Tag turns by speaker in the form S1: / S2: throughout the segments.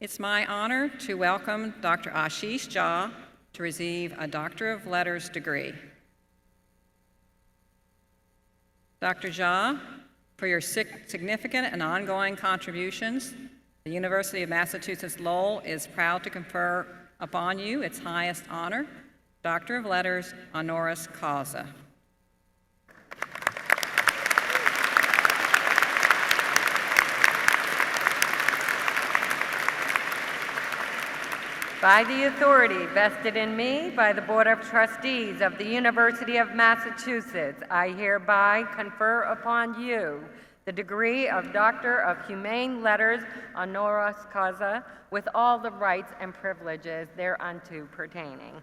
S1: It's my honor to welcome Dr. Ashish Jha to receive a Doctor of Letters degree. Dr. Jha, for your significant and ongoing contributions, the University of Massachusetts Lowell is proud to confer upon you its highest honor, Doctor of Letters honoris causa.
S2: By the authority vested in me by the Board of Trustees of the University of Massachusetts, I hereby confer upon you the degree of Doctor of Humane Letters honoris causa with all the rights and privileges thereunto pertaining.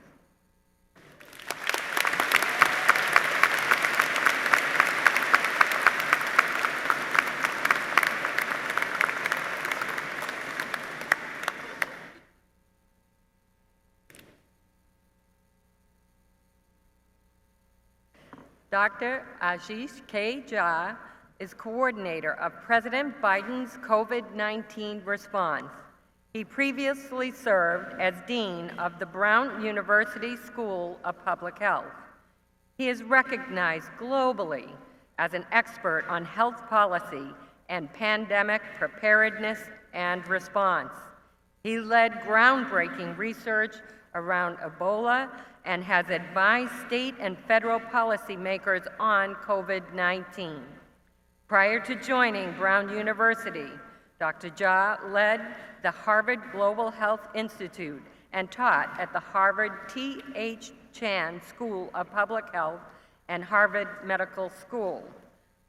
S2: Dr. Ashish K. Jha is coordinator of President Biden's COVID-19 response. He previously served as Dean of the Brown University School of Public Health. He is recognized globally as an expert on health policy and pandemic preparedness and response. He led groundbreaking research around Ebola and has advised state and federal policymakers on COVID-19. Prior to joining Brown University, Dr. Jha led the Harvard Global Health Institute and taught at the Harvard T.H. Chan School of Public Health and Harvard Medical School.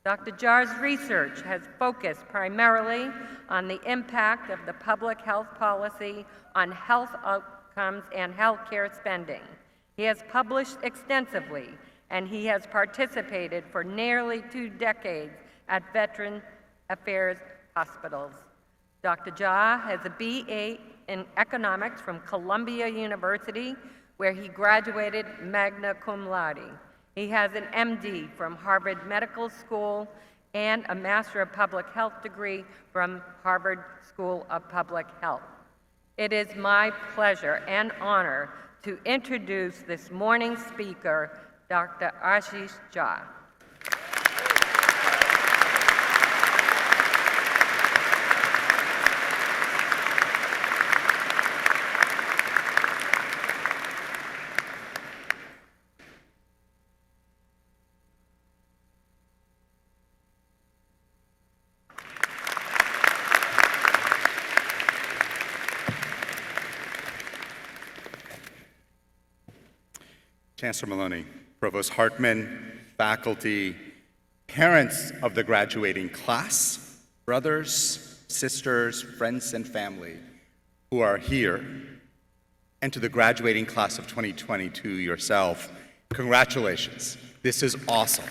S2: Dr. Jha's research has focused primarily on the impact of the public health policy on health outcomes and healthcare spending. He has published extensively, and he has participated for nearly 2 decades at Veteran Affairs hospitals. Dr. Jha has a BA in economics from Columbia University, where he graduated magna cum laude. He has an MD from Harvard Medical School and a Master of Public Health degree from Harvard School of Public Health. It is my pleasure and honor to introduce this morning's speaker, Dr. Ashish Jha.
S3: Chancellor Maloney, Provost Hartman, faculty, parents of the graduating class, brothers, sisters, friends, and family who are here, and to the graduating class of 2022 yourself, congratulations. This is awesome.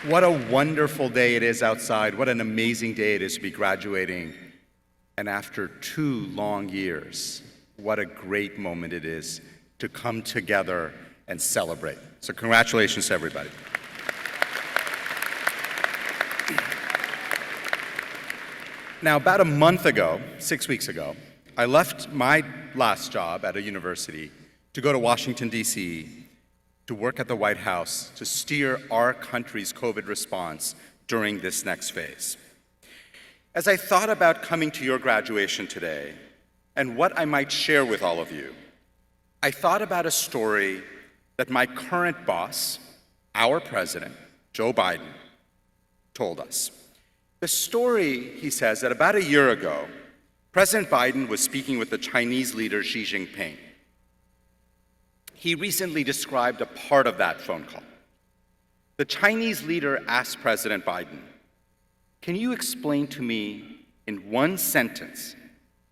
S3: What a wonderful day it is outside. What an amazing day it is to be graduating. And after 2 long years, what a great moment it is to come together and celebrate. So congratulations to everybody. Now, about a month ago, 6 weeks ago, I left my last job at a university to go to Washington, D.C. to work at the White House to steer our country's COVID response during this next phase. As I thought about coming to your graduation today and what I might share with all of you, I thought about a story that my current boss, our president, Joe Biden, told us. The story, he says, that about a year ago, President Biden was speaking with the Chinese leader Xi Jinping. He recently described a part of that phone call. The Chinese leader asked President Biden, "Can you explain to me in one sentence,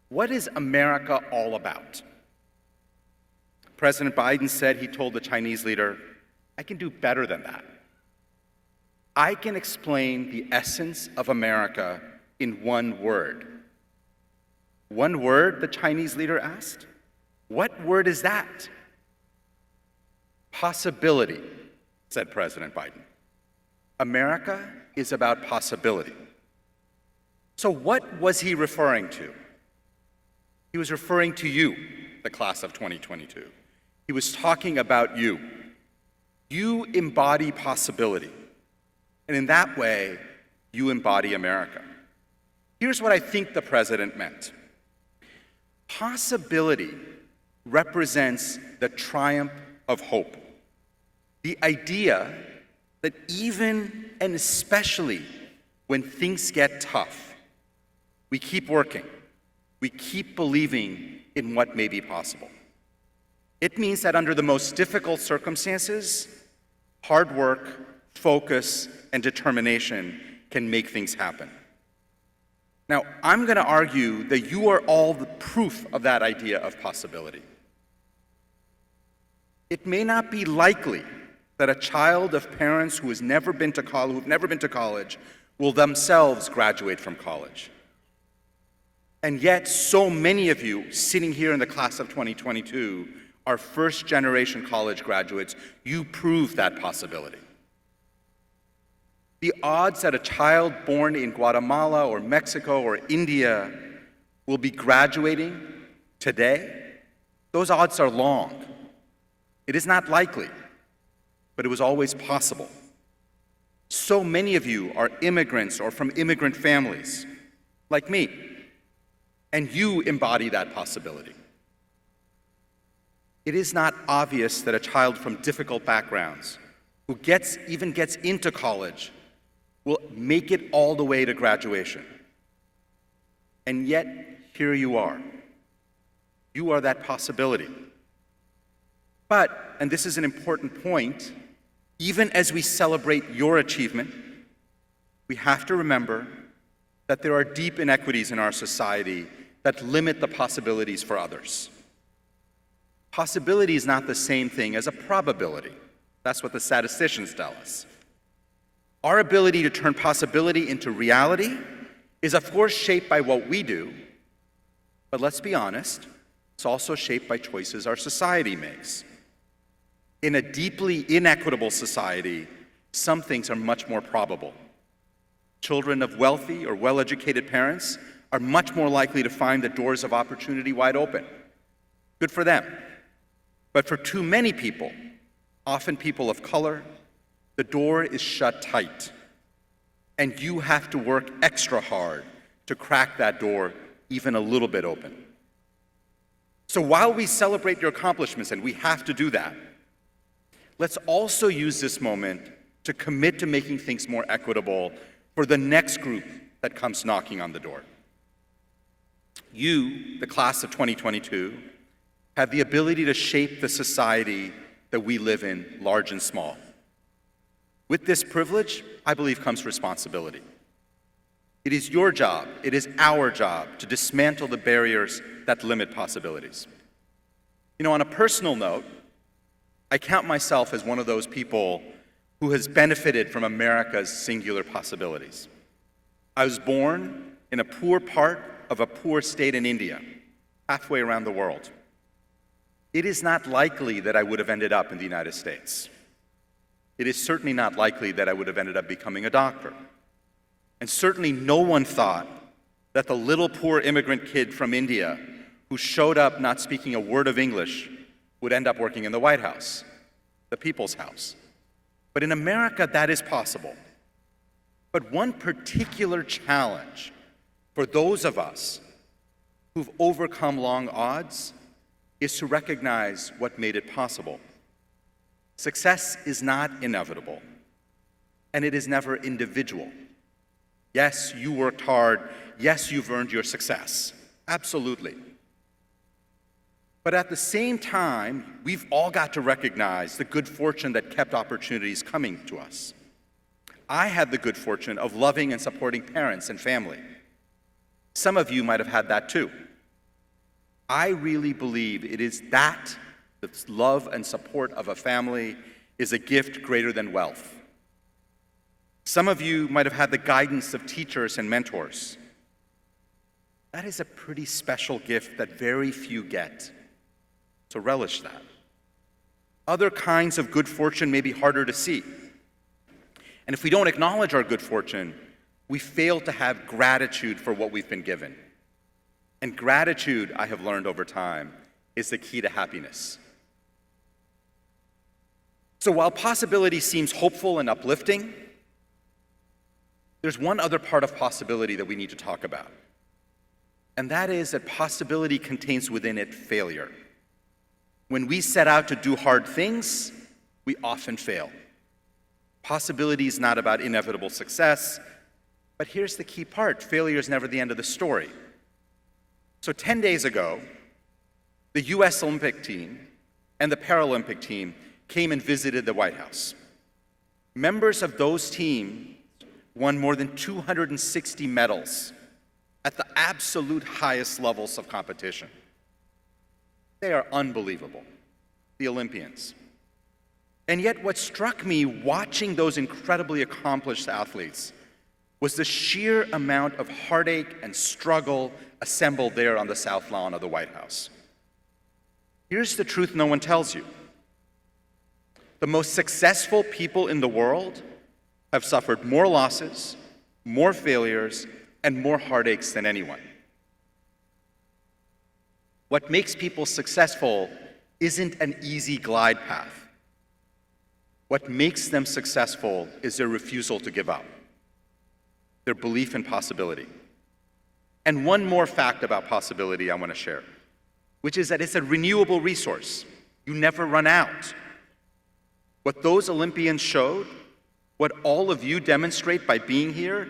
S3: what is America all about?" President Biden said he told the Chinese leader, "I can do better than that. I can explain the essence of America in one word." "One word?" the Chinese leader asked. "What word is that?" "Possibility," said President Biden. America is about possibility. So what was he referring to? He was referring to you, the class of 2022. He was talking about you. You embody possibility. And in that way, you embody America. Here's what I think the president meant. Possibility represents the triumph of hope. The idea that even and especially when things get tough, we keep working. We keep believing in what may be possible. It means that under the most difficult circumstances, hard work, focus, and determination can make things happen. Now, I'm going to argue that you are all the proof of that idea of possibility. It may not be likely that a child of parents who've never been to college will themselves graduate from college. And yet, so many of you sitting here in the class of 2022 are first-generation college graduates. You prove that possibility. The odds that a child born in Guatemala or Mexico or India will be graduating today, those odds are long. It is not likely, but it was always possible. So many of you are immigrants or from immigrant families, like me, and you embody that possibility. It is not obvious that a child from difficult backgrounds who even gets into college will make it all the way to graduation. And yet, here you are. You are that possibility. But, and this is an important point, even as we celebrate your achievement, we have to remember that there are deep inequities in our society that limit the possibilities for others. Possibility is not the same thing as a probability. That's what the statisticians tell us. Our ability to turn possibility into reality is, of course, shaped by what we do, but let's be honest, it's also shaped by choices our society makes. In a deeply inequitable society, some things are much more probable. Children of wealthy or well-educated parents are much more likely to find the doors of opportunity wide open. Good for them. But for too many people, often people of color, the door is shut tight, and you have to work extra hard to crack that door even a little bit open. So while we celebrate your accomplishments, and we have to do that, let's also use this moment to commit to making things more equitable for the next group that comes knocking on the door. You, the class of 2022, have the ability to shape the society that we live in, large and small. With this privilege, I believe, comes responsibility. It is your job, it is our job to dismantle the barriers that limit possibilities. You know, on a personal note, I count myself as one of those people who has benefited from America's singular possibilities. I was born in a poor part of a poor state in India, halfway around the world. It is not likely that I would have ended up in the United States. It is certainly not likely that I would have ended up becoming a doctor. And certainly no one thought that the little poor immigrant kid from India who showed up not speaking a word of English would end up working in the White House, the People's House. But in America, that is possible. But one particular challenge for those of us who've overcome long odds is to recognize what made it possible. Success is not inevitable, and it is never individual. Yes, you worked hard. Yes, you've earned your success. Absolutely. But at the same time, we've all got to recognize the good fortune that kept opportunities coming to us. I had the good fortune of loving and supporting parents and family. Some of you might have had that too. I really believe it is that the love and support of a family is a gift greater than wealth. Some of you might have had the guidance of teachers and mentors. That is a pretty special gift that very few get. So relish that. Other kinds of good fortune may be harder to see. And if we don't acknowledge our good fortune, we fail to have gratitude for what we've been given. And gratitude, I have learned over time, is the key to happiness. So while possibility seems hopeful and uplifting, there's one other part of possibility that we need to talk about. And that is that possibility contains within it failure. When we set out to do hard things, we often fail. Possibility is not about inevitable success, but here's the key part: failure is never the end of the story. So 10 days ago, the US Olympic team and the Paralympic team came and visited the White House. Members of those teams won more than 260 medals at the absolute highest levels of competition. They are unbelievable, the Olympians. And yet what struck me watching those incredibly accomplished athletes was the sheer amount of heartache and struggle assembled there on the South Lawn of the White House. Here's the truth no one tells you. The most successful people in the world have suffered more losses, more failures, and more heartaches than anyone. What makes people successful isn't an easy glide path. What makes them successful is their refusal to give up, their belief in possibility. And one more fact about possibility I want to share, which is that it's a renewable resource. You never run out. What those Olympians showed, what all of you demonstrate by being here,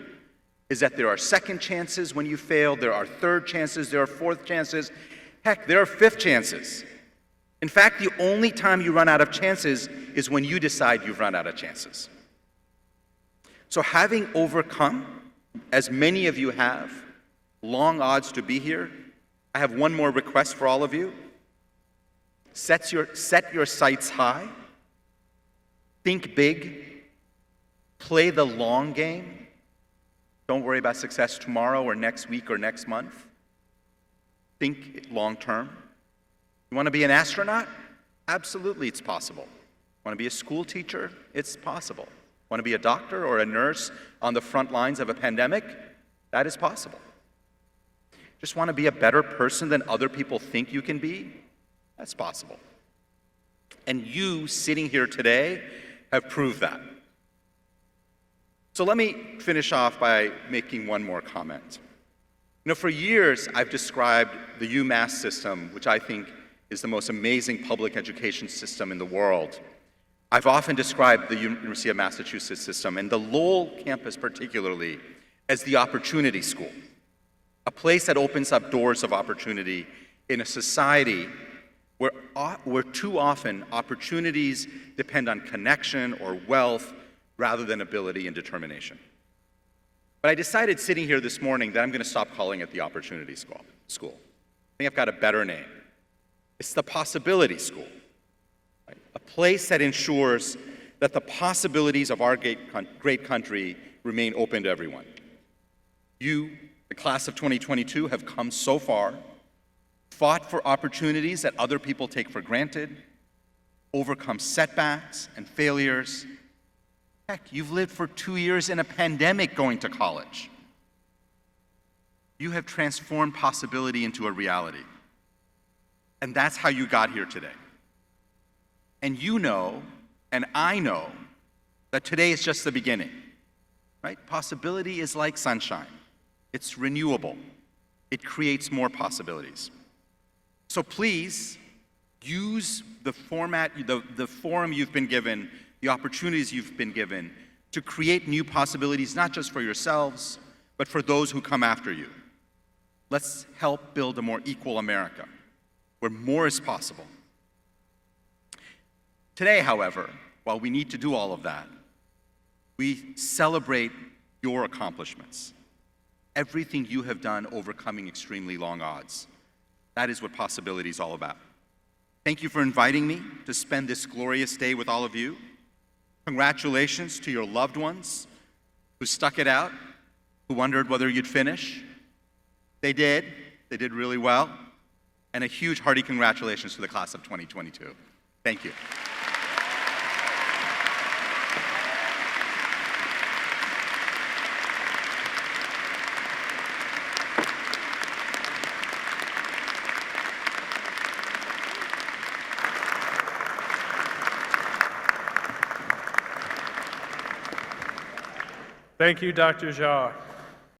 S3: is that there are second chances when you fail, there are third chances, there are fourth chances, heck, there are fifth chances. In fact, the only time you run out of chances is when you decide you've run out of chances. So having overcome, as many of you have, long odds to be here, I have one more request for all of you. Set your sights high, think big, play the long game. Don't worry about success tomorrow or next week or next month. Think long term. You want to be an astronaut? Absolutely, it's possible. Want to be a school teacher? It's possible. Want to be a doctor or a nurse on the front lines of a pandemic? That is possible. Just want to be a better person than other people think you can be? That's possible. And you sitting here today have proved that. So let me finish off by making one more comment. You know, for years I've described the UMass system, which I think is the most amazing public education system in the world. I've often described the University of Massachusetts system, and the Lowell campus particularly, as the opportunity school, a place that opens up doors of opportunity in a society where too often opportunities depend on connection or wealth rather than ability and determination. But I decided sitting here this morning that I'm going to stop calling it the Opportunity School. I think I've got a better name. It's the Possibility School, right? A place that ensures that the possibilities of our great country remain open to everyone. You, the class of 2022, have come so far, fought for opportunities that other people take for granted, overcome setbacks and failures. Heck, you've lived for 2 years in a pandemic going to college. You have transformed possibility into a reality. And that's how you got here today. And you know, and I know, that today is just the beginning, right? Possibility is like sunshine. It's renewable. It creates more possibilities. So please, use the format, the forum you've been given, the opportunities you've been given to create new possibilities, not just for yourselves, but for those who come after you. Let's help build a more equal America, where more is possible. Today, however, while we need to do all of that, we celebrate your accomplishments, everything you have done overcoming extremely long odds. That is what possibility is all about. Thank you for inviting me to spend this glorious day with all of you. Congratulations to your loved ones who stuck it out, who wondered whether you'd finish. They did. They did really well. And a huge hearty congratulations to the class of 2022. Thank you.
S4: Thank you, Dr. Jha.